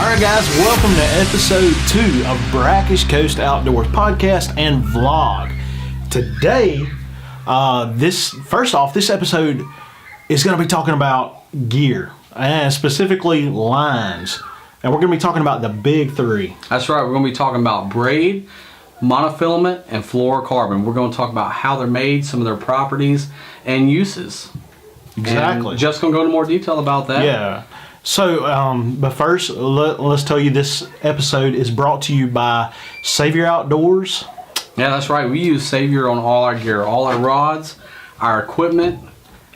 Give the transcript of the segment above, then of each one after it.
Alright guys, welcome to episode 2 of Brackish Coast Outdoors podcast and vlog. Today, this episode is going to be talking about gear, and specifically lines. And we're going to be talking about the big three. That's right, we're going to be talking about braid, monofilament, and fluorocarbon. We're going to talk about how they're made, some of their properties, and uses. Exactly. And Jeff's going to go into more detail about that. Yeah. So, but first, let's tell you this episode is brought to you by Savur Outdoors. Yeah, that's right. We use Savur on all our gear, all our rods, our equipment.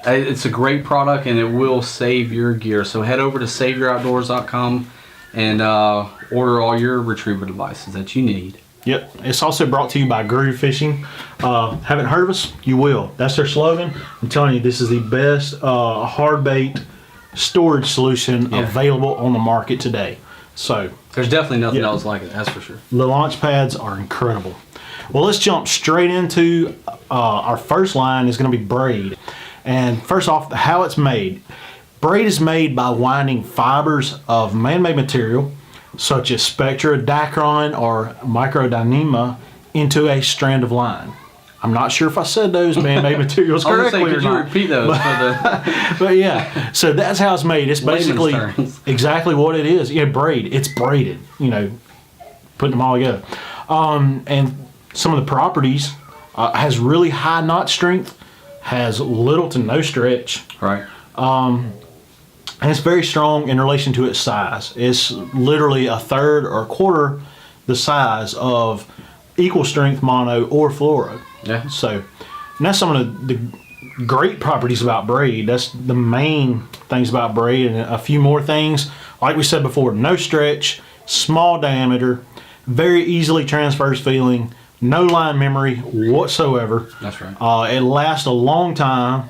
It's a great product and it will save your gear. So head over to SavurOutdoors.com and order all your retriever devices that you need. Yep. It's also brought to you by Gruv Fishing. Haven't heard of us? You will. That's their slogan. I'm telling you, this is the best hard bait storage solution available on the market today. So there's definitely nothing else like it, that's for sure. The launch pads are incredible. Well, let's jump straight into our first line is going to be braid. And first off, how it's made. Braid is made by winding fibers of man-made material such as spectrodacron or microdyneema into a strand of line. I'm not sure if I said those man-made materials correctly or not. Could you repeat those? But yeah, so that's how it's made. It's basically exactly what it is. Yeah, braid. It's braided. You know, putting them all together. And some of the properties has really high knot strength, has little to no stretch. Right. And it's very strong in relation to its size. It's literally a third or a quarter the size of equal strength mono or fluoro. Yeah. So, and that's some of the great properties about braid. That's the main things about braid, and a few more things. Like we said before, no stretch, small diameter, very easily transfers feeling, no line memory whatsoever. That's right. It lasts a long time.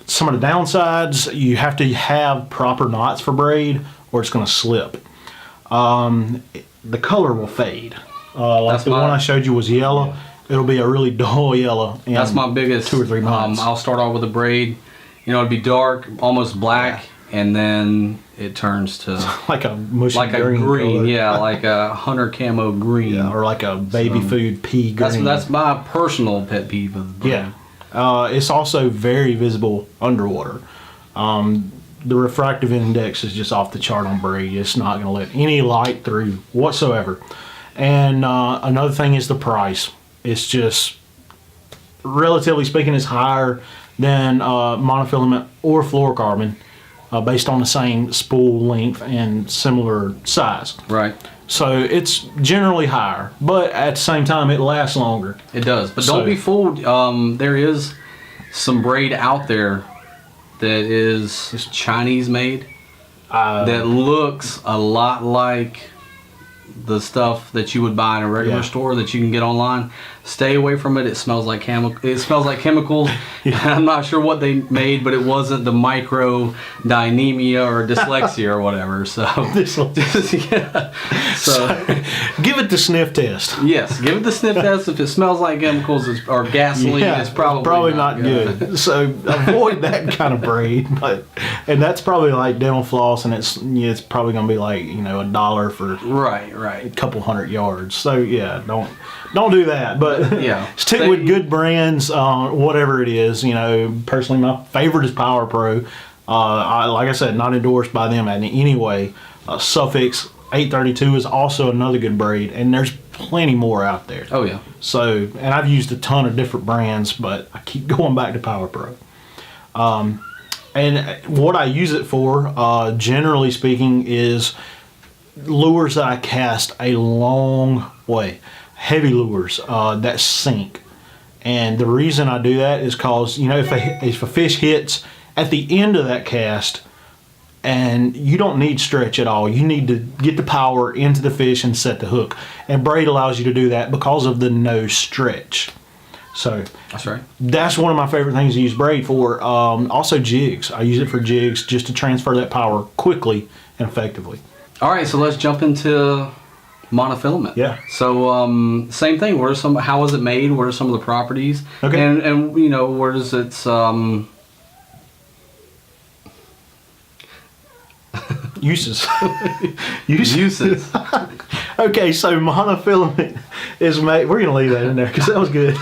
Some of the downsides, you have to have proper knots for braid or it's going to slip. The color will fade. Like the one I showed you was yellow. Yeah. It'll be a really dull yellow. That's my biggest 2 or 3 months. I'll start off with a braid. You know, it'd be dark, almost black, and then it turns to like a mushy like green. A green, color. yeah, like a hunter camo green, or like a baby food pea green. That's my personal pet peeve of braid. Yeah, it's also very visible underwater. The refractive index is just off the chart on braid. It's not going to let any light through whatsoever. And another thing is the price. It's just, relatively speaking, it's higher than monofilament or fluorocarbon based on the same spool length and similar size. Right. So it's generally higher, but at the same time, it lasts longer. It does. But don't be fooled. There is some braid out there that is Chinese made that looks a lot like the stuff that you would buy in a regular store that you can get online. Stay away from it. It smells like chemicals. I'm not sure what they made, but it wasn't the microdynemia or dyslexia or whatever. So, so give it the sniff test. Yes, give it the sniff test. If it smells like chemicals or gasoline, it's probably not good. So avoid that kind of braid. And that's probably like dental floss, and it's probably going to be like $1 for a couple 100 yards. So yeah, don't do that. But stick with good brands, whatever it is. Personally, my favorite is Power Pro. Like I said, not endorsed by them in any way. Suffix 832 is also another good braid, and there's plenty more out there. Oh yeah. So, and I've used a ton of different brands, but I keep going back to Power Pro. And what I use it for, generally speaking, is lures that I cast a long way. Heavy lures that sink. And the reason I do that is because, if a fish hits at the end of that cast, and you don't need stretch at all, you need to get the power into the fish and set the hook. And braid allows you to do that because of the no stretch. So that's right. That's one of my favorite things to use braid for. Also jigs. I use it for jigs just to transfer that power quickly and effectively. All right, so let's jump into monofilament. Yeah. So same thing. How is it made? What are some of the properties? Okay. And where does its Uses. Uses. Okay, so monofilament is made. We're gonna leave that in there because that was good.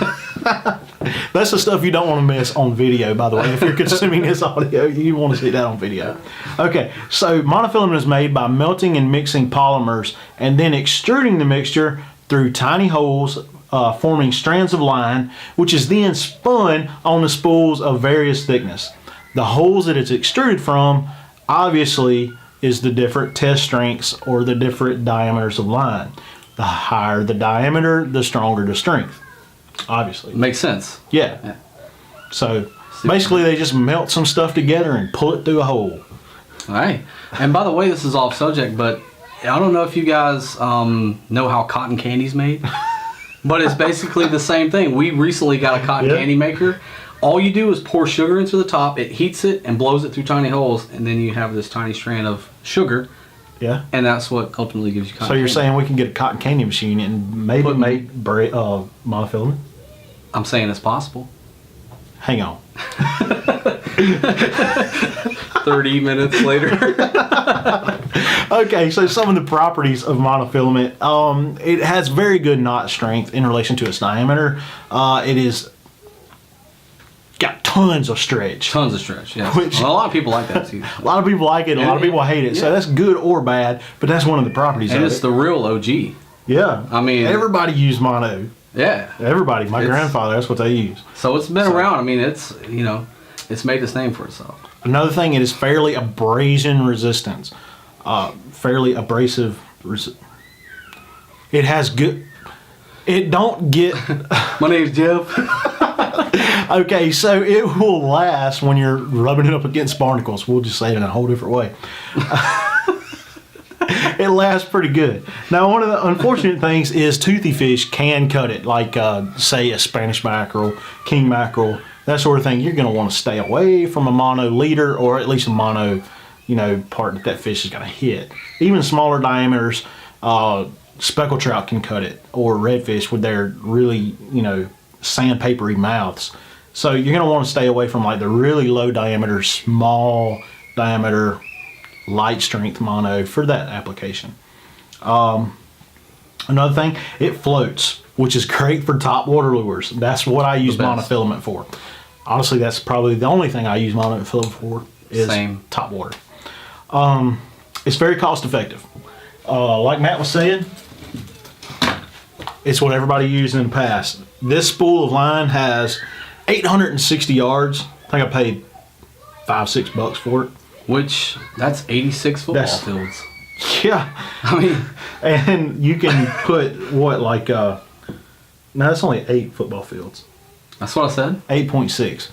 That's the stuff you don't want to miss on video, by the way. If you're consuming this audio, you want to see that on video. Okay, so monofilament is made by melting and mixing polymers and then extruding the mixture through tiny holes, forming strands of line, which is then spun on the spools of various thickness. The holes that it's extruded from, obviously, is the different test strengths or the different diameters of line. The higher the diameter, the stronger the strength. Obviously. Makes sense. Yeah. So basically they just melt some stuff together and pull it through a hole. All right. And by the way, this is off subject, but I don't know if you guys know how cotton candy's made, but it's basically the same thing. We recently got a cotton candy maker. All you do is pour sugar into the top, it heats it and blows it through tiny holes, and then you have this tiny strand of sugar. Yeah. And that's what ultimately gives you cotton So you're candy. saying we can get a cotton candy machine and maybe make monofilament? I'm saying it's possible. Hang on. 30 minutes later. Okay, so some of the properties of monofilament. It has very good knot strength in relation to its diameter. It is got tons of stretch. Tons of stretch, yes. Which- Well, a lot of people like that too. A lot of people like it, a lot of people hate it. So Yeah. that's good or bad, but that's one of the properties And of it's it. the real OG. Yeah. I mean- everybody used mono. Yeah. Everybody. My It's- grandfather, that's what they use. So it's been around. I mean, it's, it's made this name for itself. Another thing, it is fairly abrasion resistant. Fairly abrasive. It has good. It don't get. My name's Jeff. Okay, so it will last when you're rubbing it up against barnacles. We'll just say it in a whole different way. It lasts pretty good. Now, one of the unfortunate things is toothy fish can cut it, like say a Spanish mackerel, king mackerel, that sort of thing. You're going to want to stay away from a mono leader, or at least a mono, part that fish is going to hit. Even smaller diameters, speckled trout can cut it, or redfish with their really, sandpapery mouths. So you're going to want to stay away from like the really low diameter, small diameter, light strength mono for that application. Another thing, it floats, which is great for top water lures. That's what I use monofilament for. Honestly, that's probably the only thing I use monofilament for is top water. It's very cost effective. Like Matt was saying, it's what everybody used in the past. This spool of line has 860 yards. I think I paid $5-6 for it. Which, that's 86 football fields. Yeah. I mean, and you can put what, like, no, that's only 8 football fields. that's what I said. 8.6.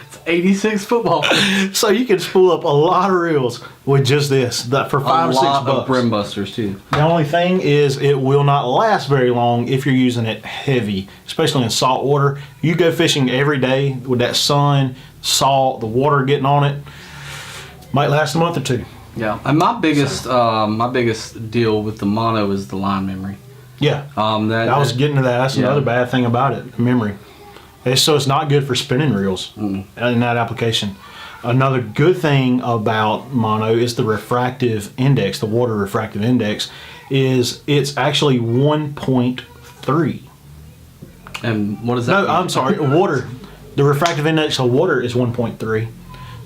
It's 86 football fields. So you can spool up a lot of reels with just this, that for $5 or $6. A lot of brim busters too. The only thing is it will not last very long if you're using it heavy, especially in salt water. You go fishing every day with that sun, salt, the water getting on it, might last a month or two. Yeah, and my biggest deal with the mono is the line memory. Yeah, I was getting to that. That's another bad thing about it, memory. So it's not good for spinning reels in that application. Another good thing about mono is the refractive index, the water refractive index, is it's actually 1.3. And what is that? No, I'm sorry, water. The refractive index of water is 1.3.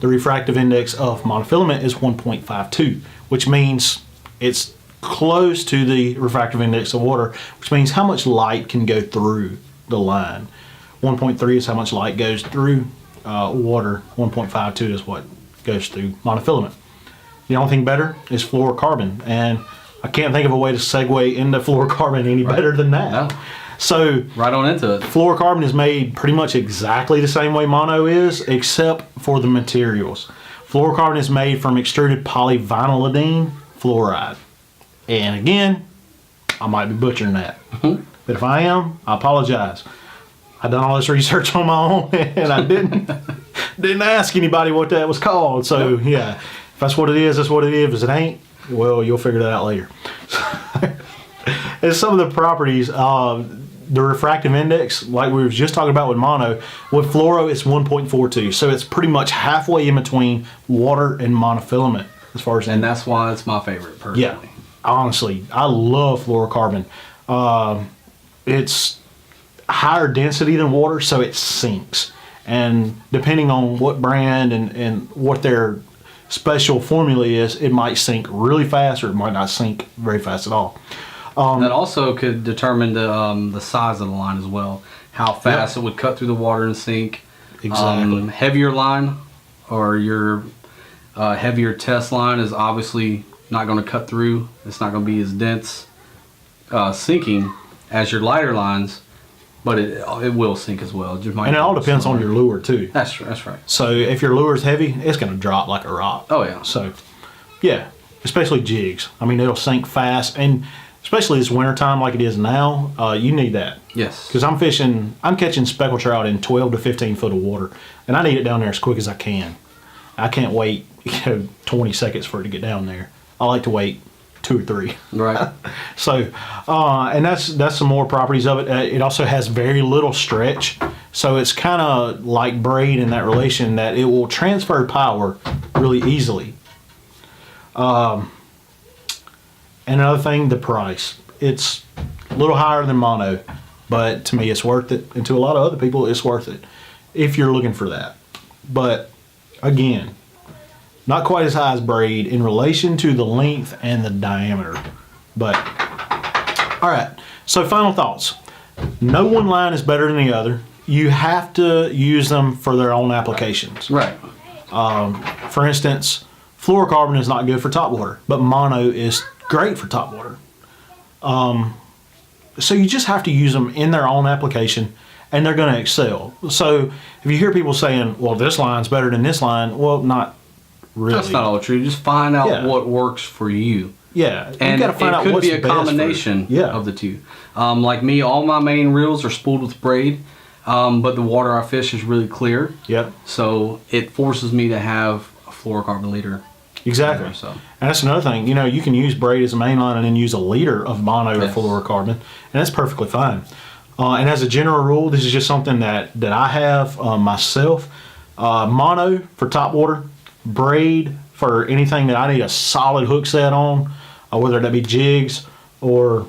The refractive index of monofilament is 1.52, which means it's close to the refractive index of water, which means how much light can go through the line. 1.3 is how much light goes through water. 1.52 is what goes through monofilament. The only thing better is fluorocarbon, and I can't think of a way to segue into fluorocarbon any better than that. No. So Right on into it. fluorocarbon is made pretty much exactly the same way mono is, except for the materials. Fluorocarbon is made from extruded polyvinylidene fluoride. And again, I might be butchering that. But if I am, I apologize. I done all this research on my own, and I didn't ask anybody what that was called. So yeah, if that's what it is, that's what it is. If it ain't, well, you'll figure that out later. And some of the properties, the refractive index, like we were just talking about with mono, with fluoro it's 1.42, so it's pretty much halfway in between water and monofilament as far as. And that's why it's my favorite personally. Yeah, honestly, I love fluorocarbon. It's higher density than water, so it sinks. And depending on what brand and what their special formula is, it might sink really fast or it might not sink very fast at all. That also could determine the size of the line as well, how fast it would cut through the water and sink. Exactly. Heavier line or your heavier test line is obviously not going to cut through. It's not going to be as dense sinking as your lighter lines, but it will sink as well. And it all depends on your lure too. That's right. So if your lure's heavy, it's going to drop like a rock. Oh yeah. So yeah, especially jigs. I mean, it'll sink fast, and especially this wintertime like it is now, you need that. Yes. Because I'm catching speckled trout in 12 to 15 foot of water, and I need it down there as quick as I can. I can't wait 20 seconds for it to get down there. I like to wait 2 or 3. Right. So, and that's some more properties of it. It also has very little stretch, so it's kind of like braid in that relation that it will transfer power really easily. And another thing, the price. It's a little higher than mono, but to me it's worth it, and to a lot of other people it's worth it if you're looking for that. But again, not quite as high as braid in relation to the length and the diameter. But all right, so final thoughts. No one line is better than the other. You have to use them for their own applications. Right. For instance, fluorocarbon is not good for topwater, but mono is great for topwater. So you just have to use them in their own application, and they're going to excel. So if you hear people saying, well, this line's better than this line, well, not really. That's not all true. Just find out what works for you. Yeah, and you got to find out what's it could be a combination of the two. Like me, all my main reels are spooled with braid, but the water I fish is really clear. Yep. So it forces me to have a fluorocarbon leader. Exactly. There, so. And that's another thing. You know, you can use braid as a main line and then use a liter of mono or fluorocarbon, and that's perfectly fine. And as a general rule, this is just something that I have myself. Mono for topwater, braid for anything that I need a solid hook set on, whether that be jigs or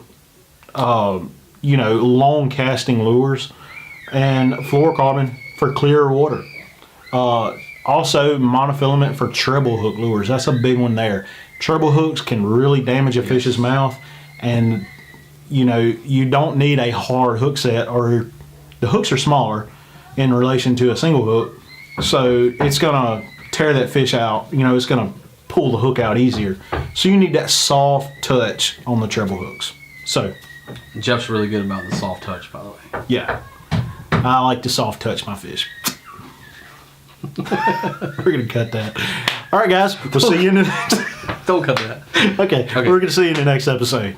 long casting lures, and fluorocarbon for clear water. Also monofilament for treble hook lures. That's a big one there. Treble hooks can really damage a fish's mouth, and you don't need a hard hook set, or the hooks are smaller in relation to a single hook, so it's gonna tear that fish out. It's gonna pull the hook out easier. So you need that soft touch on the treble hooks. So Jeff's really good about the soft touch, by the way. Yeah, I like to soft touch my fish. We're gonna cut that. All right, guys. We'll see you in the next. Don't cut that. Okay. We're gonna see you in the next episode.